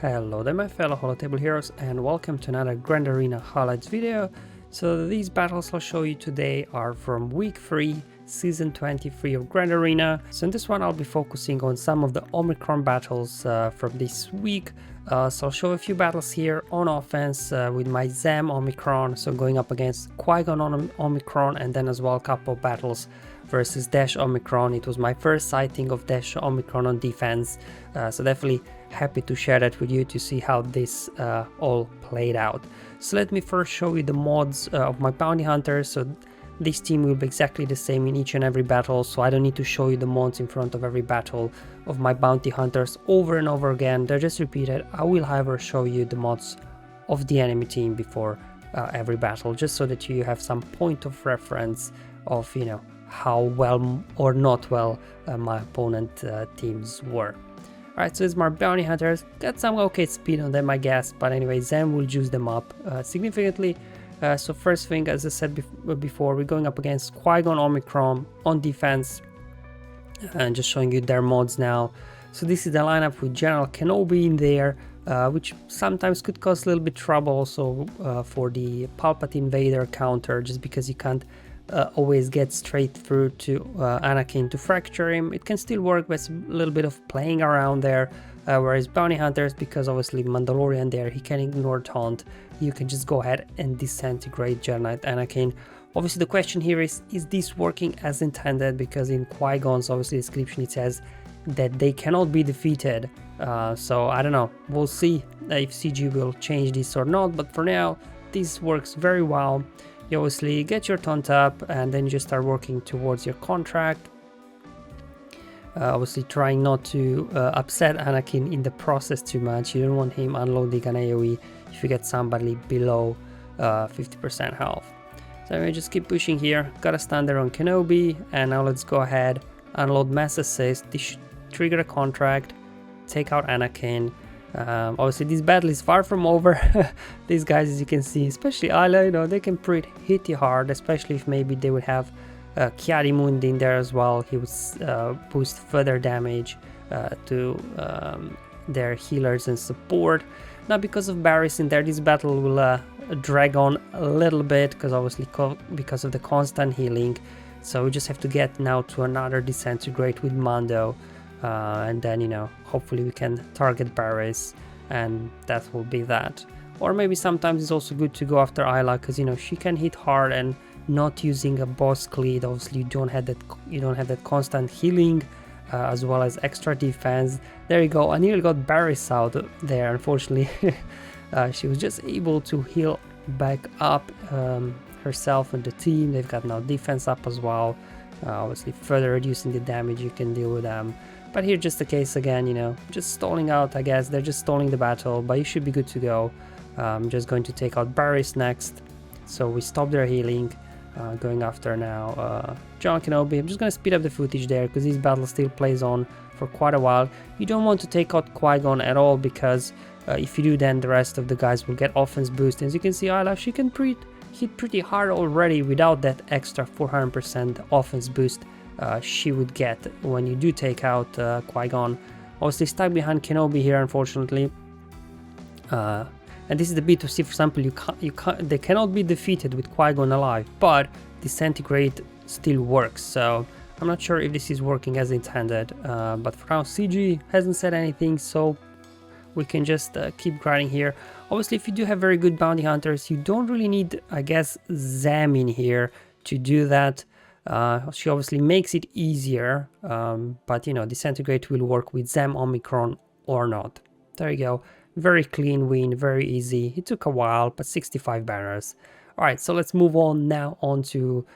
Hello there my fellow holotable heroes and welcome to another Grand Arena highlights video. So these battles I'll show you today are from week 3, season 23 of Grand Arena. So in this one I'll be focusing on some of the Omicron battles from this week. So I'll show a few battles here on offense with my Zam Omicron, so going up against Qui-Gon on Omicron, and then as well a couple of battles versus Dash Omicron. It was my first sighting of Dash Omicron on defense, so definitely happy to share that with you to see how this all played out. So let me first show you the mods of my bounty hunters. So this team will be exactly the same in each and every battle, so I don't need to show you the mods in front of every battle of my bounty hunters over and over again. They're just repeated. I will however show you the mods of the enemy team before every battle, just so that you have some point of reference of, you know, how well or not well my opponent teams were. Alright, so it's my bounty hunters. Got some okay speed on them, I guess, but anyway, Zam will juice them up significantly. So first thing, as I said before, we're going up against Qui-Gon Omicron on defense, and just showing you their mods now. So this is the lineup with General Kenobi in there, which sometimes could cause a little bit trouble also for the Palpatine Vader counter, just because you can't always get straight through to Anakin to fracture him. It can still work, but it's a little bit of playing around there. Whereas bounty hunters, because obviously Mandalorian there, he can ignore taunt, you can just go ahead and disintegrate Jedi Knight Anakin. Obviously the question here is this working as intended? Because in Qui-Gon's obviously description it says that they cannot be defeated. So I don't know, we'll see if CG will change this or not, but for now this works very well. You obviously get your taunt up and then you just start working towards your contract. Obviously trying not to upset Anakin in the process too much. You don't want him unloading an AoE if you get somebody below 50% health. So anyway, just keep pushing here. Got a stun there on Kenobi, and now let's go ahead, unload mass assist. This should trigger a contract, take out Anakin. Obviously this battle is far from over. These guys, as you can see, especially Ayla, you know, they can hit you hard, especially if maybe they would have Kiarimund in there as well. He would boost further damage to their healers and support. Now because of Barris in there, this battle will drag on a little bit, because obviously because of the constant healing. So we just have to get now to another disintegrate with Mando, and then, you know, hopefully we can target Barris, and that will be that. Or maybe sometimes it's also good to go after Ayla, because, you know, she can hit hard, and not using a boss cleat, obviously you don't have that constant healing, as well as extra defense. There you go. I nearly got Barris out there, unfortunately. She was just able to heal back up herself and the team. They've got now defense up as well, obviously further reducing the damage you can deal with them. But here just the case again, you know, just stalling out, I guess. They're just stalling the battle, but you should be good to go. I'm just going to take out Barris next, so we stop their healing. Going after now John Kenobi. I'm just going to speed up the footage there, because this battle still plays on for quite a while. You don't want to take out Qui-Gon at all, because if you do, then the rest of the guys will get offense boost. As you can see, Ayla, she can hit pretty hard already without that extra 400% offense boost she would get when you do take out Qui-Gon. Obviously stuck behind Kenobi here, unfortunately. And this is the bit to see, for example, they cannot be defeated with Qui-Gon alive, but disintegrate still works. So I'm not sure if this is working as intended, but for now CG hasn't said anything, so we can just keep grinding here. Obviously, if you do have very good bounty hunters, you don't really need, I guess, Zam in here to do that. She obviously makes it easier, but, you know, disintegrate will work with Zam Omicron or not. There you go. Very clean win, very easy. It took a while, but 65 banners. Alright, so let's move on now on to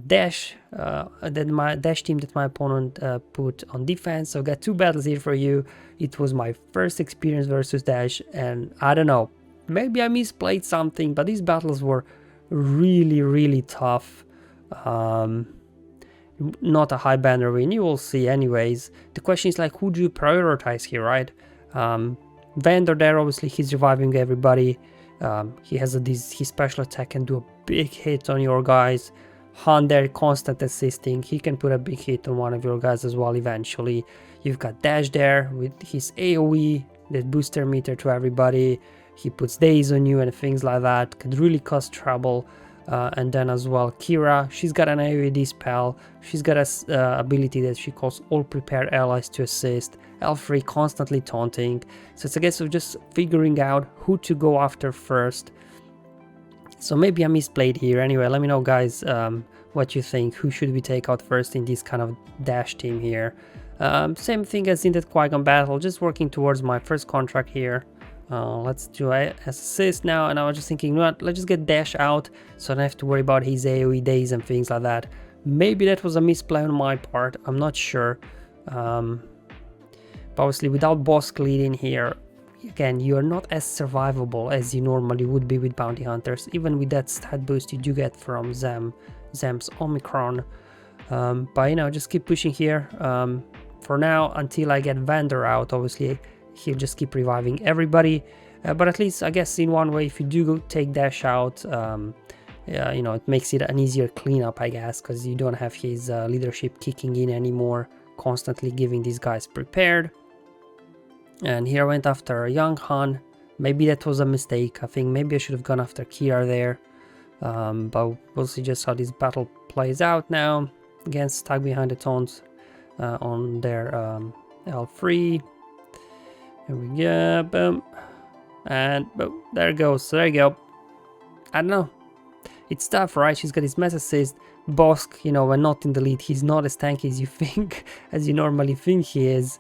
Dash, my Dash team that my opponent put on defense. So I got two battles here for you. It was my first experience versus Dash, and I don't know, maybe I misplayed something, but these battles were really tough. Not a high banner win, you will see anyways. The question is, like, who do you prioritize here, right? Vander there, obviously he's reviving everybody. He has his special attack can do a big hit on your guys. Han there, constant assisting. He can put a big hit on one of your guys as well eventually. You've got Dash there with his AoE, the booster meter to everybody. He puts days on you and things like that. Could really cause trouble. And then as well, Kira, she's got an AoE spell. She's got a ability that she calls all prepared allies to assist. L3 constantly taunting. So it's a case of just figuring out who to go after first. So maybe I misplayed here. Anyway, let me know, guys, what you think. Who should we take out first in this kind of dash team here? Same thing as in that Qui-Gon battle, just working towards my first contract here. Let's do assist now, and I was just thinking, you know what, let's just get Dash out so I don't have to worry about his AoE days and things like that. Maybe that was a misplay on my part, I'm not sure. But obviously without Bosk lead in here, again, you're not as survivable as you normally would be with bounty hunters, even with that stat boost you do get from Zem's Omicron. But you know, just keep pushing here for now until I get Vander out. Obviously he'll just keep reviving everybody, but at least I guess in one way, if you do take Dash out, you know, it makes it an easier cleanup, I guess, because you don't have his leadership kicking in anymore, constantly giving these guys prepared. And here I went after Young Han. Maybe that was a mistake. I think maybe I should have gone after Kira there, but we'll see just how this battle plays out now. Again, stuck behind the taunts on their L3. Here we go, boom, and boom, there it goes. So there you go. I don't know, it's tough, right? She's got his mass assist. Bosk, you know, when not in the lead, he's not as tanky as you think, as you normally think he is.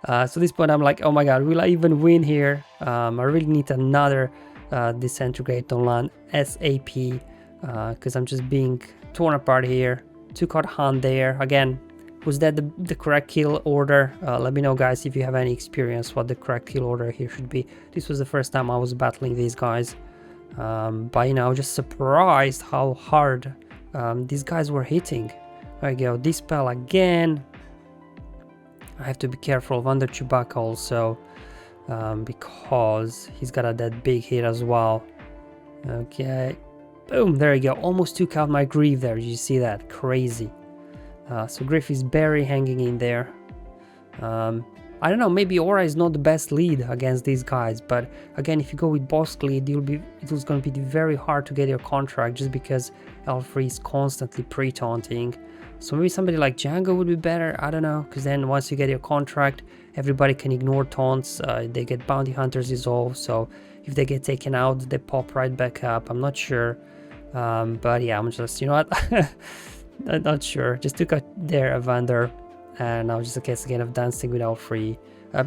So at this point I'm like, oh my god, will I even win here? I really need another disintegrate on land SAP, because I'm just being torn apart here. Took out Han there again. Was that the correct kill order? Let me know, guys, if you have any experience what the correct kill order here should be. This was the first time I was battling these guys, but you know, I was just surprised how hard these guys were hitting. There you go, Dispel again. I have to be careful of under Chewbacca also, because he's got that big hit as well. Okay, boom, there you go. Almost took out my Grief there. Did you see that? Crazy. So Griff is barely hanging in there. I don't know, maybe Aura is not the best lead against these guys, but again, if you go with Bosk lead, it was going to be very hard to get your contract just because L3 is constantly pre-taunting. So maybe somebody like Django would be better, I don't know, because then once you get your contract, everybody can ignore taunts, they get bounty hunters dissolved, so if they get taken out, they pop right back up. I'm not sure, but yeah, I'm just, you know what, I'm not sure. Just took out there a Vander, and now just a case again of dancing with L3.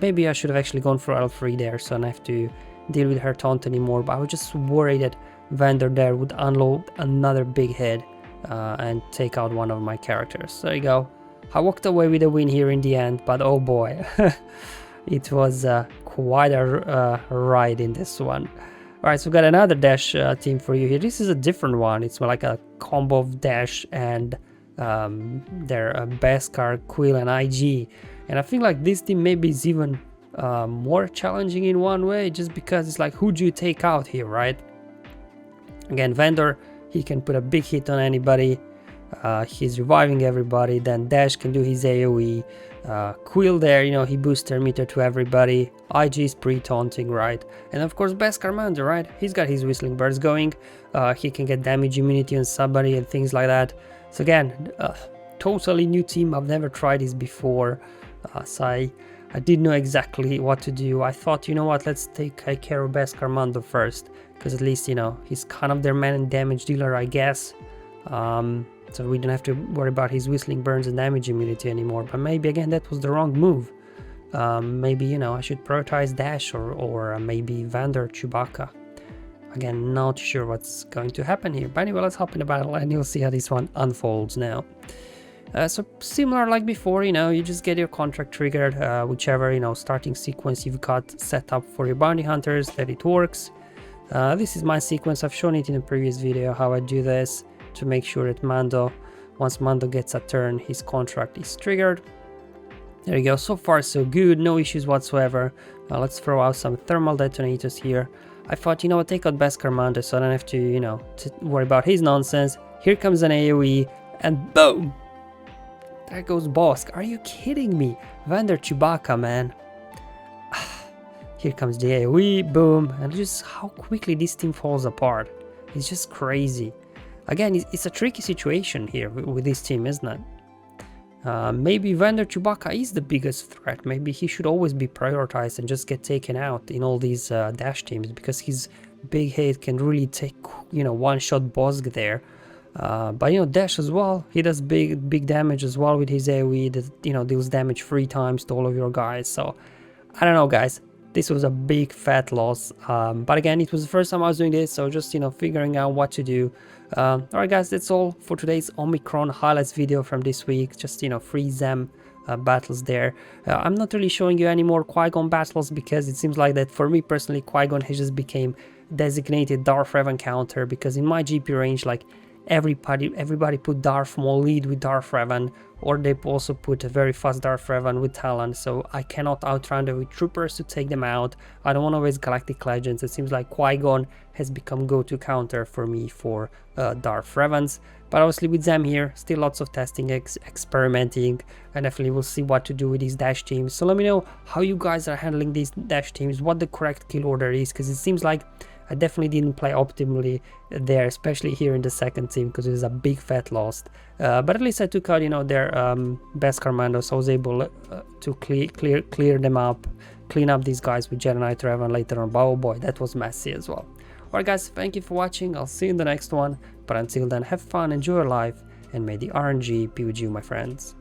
Maybe I should have actually gone for L3 there, so I don't have to deal with her taunt anymore, but I was just worried that Vander there would unload another big hit and take out one of my characters. There you go. I walked away with a win here in the end, but oh boy, it was quite a ride in this one. Alright, so we've got another Dash team for you here. This is a different one. It's more like a combo of Dash and their Beskar, Quill, and IG. And I think like this team maybe is even more challenging in one way, just because it's like, who do you take out here, right? Again, Vander, he can put a big hit on anybody. He's reviving everybody. Then Dash can do his AoE. Quill there, you know, he boosts their meter to everybody. IG is pre-taunting, right? And of course Beskar, right? He's got his Whistling Birds going. He can get damage immunity on somebody and things like that. So again, totally new team. I've never tried this before, so I didn't know exactly what to do. I thought, you know what, let's take care of Beskar first, because at least, you know, he's kind of their man and damage dealer, I guess. So we don't have to worry about his Whistling Burns and damage immunity anymore. But maybe again that was the wrong move. Maybe, you know, I should prioritize Dash or maybe Vander, Chewbacca. Again, not sure what's going to happen here. But anyway, let's hop in the battle and you'll see how this one unfolds now. So similar like before, you know, you just get your contract triggered, whichever, you know, starting sequence you've got set up for your bounty hunters, that it works. This is my sequence. I've shown it in a previous video how I do this to make sure that once Mando gets a turn, his contract is triggered. There you go. So far so good, no issues whatsoever. Let's throw out some thermal detonators here. I thought, you know what, take out Beskar so I don't have to, you know, to worry about his nonsense. Here comes an AoE, and boom! There goes Bosk. Are you kidding me? Vander Chewbacca, man. Here comes the AoE, boom, and just how quickly this team falls apart. It's just crazy. Again, it's a tricky situation here with this team, isn't it? Maybe Vander Chewbacca is the biggest threat. Maybe he should always be prioritized and just get taken out in all these dash teams, because his big hit can really take, you know, one-shot Bossk there. But you know, Dash as well, he does big damage as well with his AoE that, you know, deals damage 3 times to all of your guys. So I don't know, guys, this was a big fat loss, but again, it was the first time I was doing this, so just, you know, figuring out what to do. Alright guys, that's all for today's Omicron highlights video from this week. Just, you know, 3 Zem battles there. I'm not really showing you any more Qui-Gon battles, because it seems like that for me personally, Qui-Gon has just became designated Darth Revan counter, because in my GP range, like, everybody put Darth Maul lead with Darth Revan, or they also put a very fast Darth Revan with Talon, so I cannot outrun them with troopers to take them out. I don't want to waste Galactic Legends. It seems like Qui-Gon has become go-to counter for me for Darth Revans. But obviously with Zem here, still lots of testing, experimenting, and definitely we'll see what to do with these dash teams. So let me know how you guys are handling these dash teams, what the correct kill order is, because it seems like I definitely didn't play optimally there, especially here in the second team, because it was a big fat loss. But at least I took out, you know, their best commandos, so I was able to clear them up, clean up these guys with Jedi Knight Revan later on. But oh boy, that was messy as well. Alright guys, thank you for watching. I'll see you in the next one. But until then, have fun, enjoy your life, and may the RNG be with you, my friends.